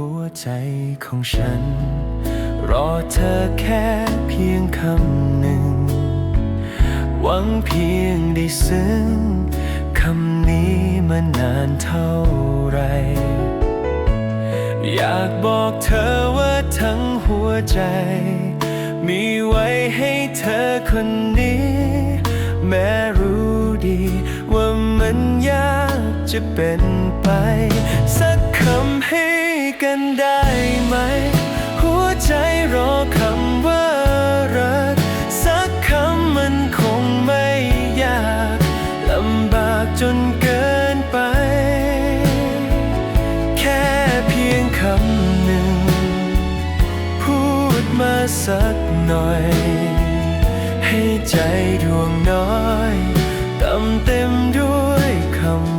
หัวใจของฉันรอเธอแค่เพียงคำหนึ่งหวังเพียงได้ซึ้งคำนี้มานานเท่าไรอยากบอกเธอว่าทั้งหัวใจมีไว้ให้เธอคนนี้แม้รู้ดีว่ามันยากจะเป็นไปสักคำให้กันได้ไหมหัวใจรอคำว่ารักสักคำมันคงไม่ยากลำบากจนเกินไปแค่เพียงคำหนึ่งพูดมาสักหน่อยให้ใจดวงน้อยเต็มด้วยคำ